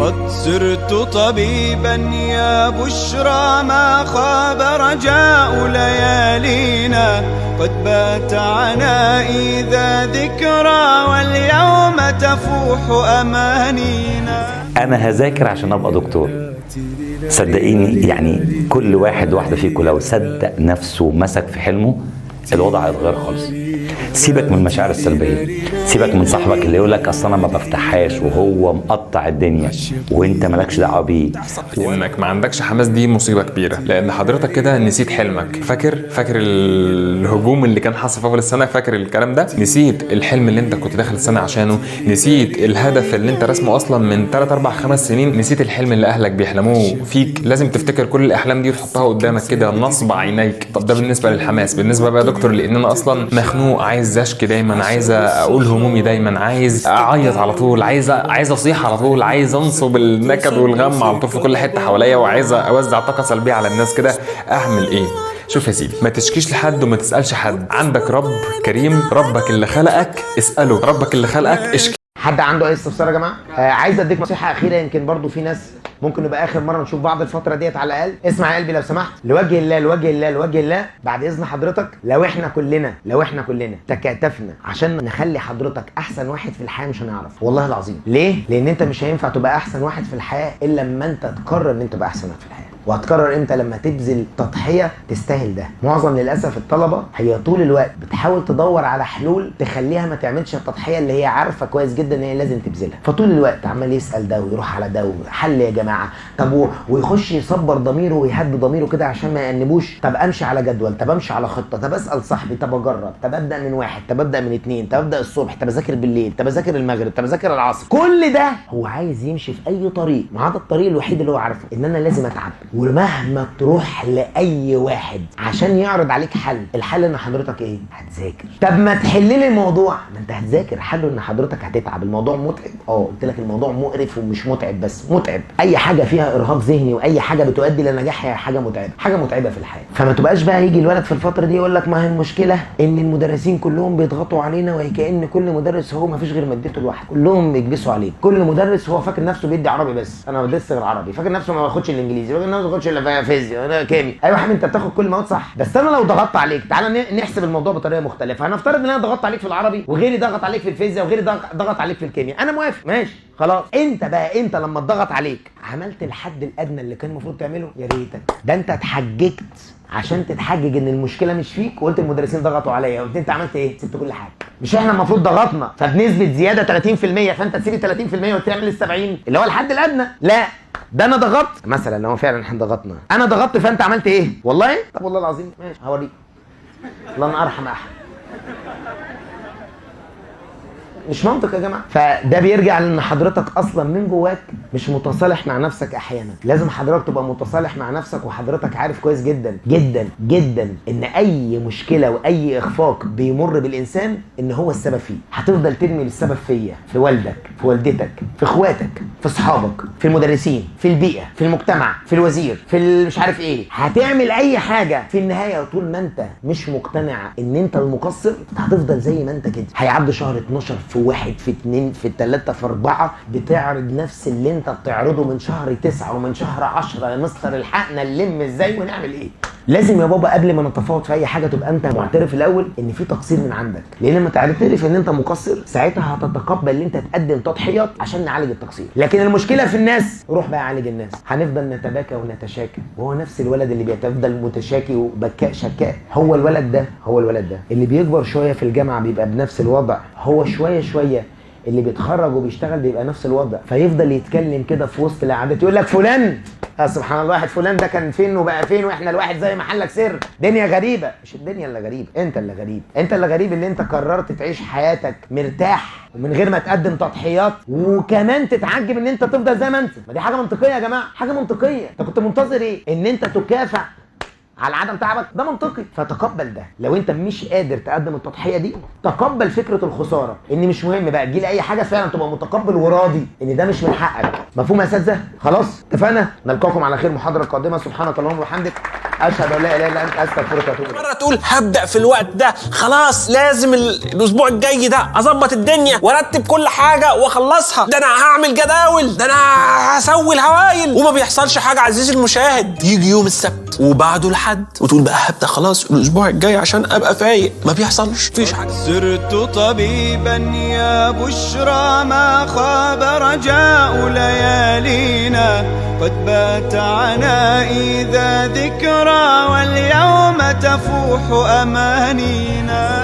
قد صرت طبيبا يا بشرى، ما خاب رجاء ليالينا، قد بات عنائي ذا ذكرى، واليوم تفوح أمانينا. أنا هذاكر عشان أبقى دكتور، صدقيني. يعني كل واحد واحدة فيكم لو صدق نفسه ومسك في حلمه الوضع هيتغير خالص. سيبك من المشاعر السلبيه، سيبك من صاحبك اللي يقول لك اصل انا ما بفتحهاش وهو مقطع الدنيا وانت مالكش دعوه بيه. انك ما عندكش حماس دي مصيبه كبيره، لان حضرتك كده نسيت حلمك. فاكر الهجوم اللي كان حصل في اول السنه؟ فاكر الكلام ده؟ نسيت الحلم اللي انت كنت داخل السنه عشانه، نسيت الهدف اللي انت رسمه اصلا من 3 4 5 سنين، نسيت الحلم اللي اهلك بيحلموه فيك. لازم تفتكر كل الاحلام دي وتحطها قدامك كده نصب عينيك. طب ده بالنسبه للحماس. بالنسبه بقى يا دكتور، لان انا اصلا مخنوق، عايز اشكي دايما، عايز اقول همومي دايما، عايز اعيط على طول، عايز اصيح على طول، عايز انصب النكد والغم على طول في كل حته حواليا، وعايز اوزع طاقه سلبيه على الناس كده. اعمل ايه؟ شوف يا سيدي، ما تشكيش لحد وما تسالش حد. عندك رب كريم، ربك اللي خلقك اساله، ربك اللي خلقك اشكي. حد عنده اي استفسار يا جماعه؟ عايز اديك نصيحه اخيره، يمكن برضو في ناس ممكن نبقى اخر مره نشوف بعض الفتره ديت على الاقل. اسمع يا قلبي لو سمحت، لوجه الله لوجه الله لوجه الله، بعد اذن حضرتك، لو احنا كلنا تكاتفنا عشان نخلي حضرتك احسن واحد في الحياه مش هنعرف، والله العظيم. ليه؟ لان انت مش هينفع تبقى احسن واحد في الحياه الا لما انت تقرر ان انت تبقى احسن واحد في الحياه. وهتقرر امتى؟ لما تبذل تضحيه تستاهل ده. معظم للاسف الطلبه هي طول الوقت بتحاول تدور على حلول تخليها ما تعملش التضحيه اللي هي عارفه كويس جدا ان هي لازم تبذلها، فطول الوقت عمال يسال ده ويروح على ده، حل يا جماعه. طب ويخش يصبر ضميره ويهدي ضميره كده عشان ما يأنبوش. طب امشي على جدول، طب امشي على خطه، طب اسال صاحبي، طب اجرب، طب ابدا من 1، طب ابدا من 2، طب ابدا الصبح، طب اذاكر بالليل، طب اذاكر المغرب، طب اذاكر العصر. كل ده هو عايز يمشي في اي طريق، ما هذا الطريق الوحيد اللي هو عارفه ان انا لازم اتعب. ومهما تروح لاي واحد عشان يعرض عليك حل، الحل ان حضرتك ايه؟ هتذاكر. طب ما تحللي الموضوع، ما انت هتذاكر. حله ان حضرتك هتتعب. الموضوع متعب، قلت لك الموضوع مقرف، ومش متعب بس، متعب. اي حاجه فيها ارهاق ذهني واي حاجه بتؤدي للنجاح هي حاجه متعبه، حاجه متعبه في الحياه. فما تبقاش بقى يجي الولد في الفتره دي يقول لك ما هي المشكله ان المدرسين كلهم بيضغطوا علينا، وكأن كل مدرس هو ما فيش غير مادته لوحده، كلهم بيكبسوا عليه. كل مدرس هو فاكر نفسه بيدي عربي بس، انا ما بدرسش غير عربي، فاكر نفسه ما باخدش الانجليزي، فاكر نفسه ما باخدش الا فيزياء، انا كيمياء. ايوه يا حبيبي انت بتاخد كل المواد صح، بس انا لو ضغطت عليك، تعالى نحسب الموضوع بطريقه مختلفه. هنفترض ان انا ضغطت عليك في العربي، وغيري ضغط عليك في الفيزياء، وغيري ضغط عليك في الكيمياء، انا موافق ماشي خلاص. انت لما اتضغط عليك عملت الحد الادنى اللي كان المفروض تعمله؟ يا ريتك. ده انت اتحججت عشان تتحجج ان المشكله مش فيك، وقلت المدرسين ضغطوا عليا، قلت انت عملت ايه؟ سبت كل حاجه. مش احنا المفروض ضغطنا فبنسبه زياده 30%، فانت تسيب 30% وتعمل ال 70 اللي هو الحد الادنى؟ لا، ده انا ضغطت مثلا. لو فعلا احنا ضغطنا، انا ضغطت، فانت عملت ايه؟ والله طب والله العظيم ماشي هوريك. الله انا ارحم احد. مش منطق يا جماعه. فده بيرجع لان حضرتك اصلا من جواك مش متصالح مع نفسك. احيانا لازم حضرتك تبقى متصالح مع نفسك، وحضرتك عارف كويس جدا جدا جدا ان اي مشكله واي اخفاق بيمر بالانسان ان هو السبب فيه. هتفضل ترمي السبب فيا، في والدك، في والدتك، في اخواتك، في اصحابك، في المدرسين، في البيئه، في المجتمع، في الوزير، في مش عارف ايه. هتعمل اي حاجه في النهايه طول ما انت مش مقتنع ان انت المقصر هتفضل زي ما انت كده. هيعدي شهر 12 في 1 في 2 في 3 في 4 بتعرض نفس اللي انت بتعرضه من شهر 9 ومن شهر 10. يا مستر الحقنا نلم ازاي ونعمل ايه؟ لازم يا بابا قبل ما نتفاوض في اي حاجه تبقى انت معترف الاول ان في تقصير من عندك، لان لما تعترف ان انت مقصر ساعتها هتتقبل ان انت تقدم تضحيات عشان نعالج التقصير. لكن المشكله في الناس، روح بقى عالج الناس. هنفضل نتباكى ونتشاكى، وهو نفس الولد اللي بيفضل متشاكي وبكاء شكاء هو الولد ده اللي بيكبر شويه في الجامعه بيبقى بنفس الوضع، هو شويه اللي بيتخرج وبيشتغل بيبقى نفس الوضع. فيفضل يتكلم كده في وسط القعدات يقول لك فلان سبحان الله، واحد فلان ده كان فين وبقى فين، واحنا الواحد زي محلك سر. دنيا غريبه. مش الدنيا اللي غريبه، انت اللي غريب. انت اللي غريب اللي انت قررت تعيش حياتك مرتاح ومن غير ما تقدم تضحيات، وكمان تتعجب ان انت تفضل زي ما انت. ما دي حاجه منطقيه يا جماعه، حاجه منطقيه. انت كنت منتظر ايه؟ ان انت تكافئ على عدم تعبك؟ ده منطقي. فتقبل ده. لو انت مش قادر تقدم التضحيه دي، تقبل فكره الخساره، ان مش مهم بقى تجيلي اي حاجه، فعلا تبقى متقبل وراضي ان ده مش من حقك. مفهوم يا اساتذه؟ خلاص اتفقنا. نلقاكم على خير محاضره قادمه. سبحانك اللهم وبحمدك. اشهد ان لا اله الا انت استغفرك واتوب اليك. مرة تقول هبدأ في الوقت ده، خلاص لازم الاسبوع الجاي ده اظبط الدنيا وارتب كل حاجة واخلصها، ده انا هعمل جداول، ده انا هسوي الهوايل، وما بيحصلش حاجة عزيزي المشاهد. يجي يوم السبت وبعده الحد وتقول بقى هبدأ خلاص الاسبوع الجاي عشان ابقى فايق، ما بيحصلش، مفيش حاجة. سرت طبيبا يا بشرى ما خاب رجاء ليالينا، قد بات عنائي ذا ذكرى واليوم تفوح أمانينا.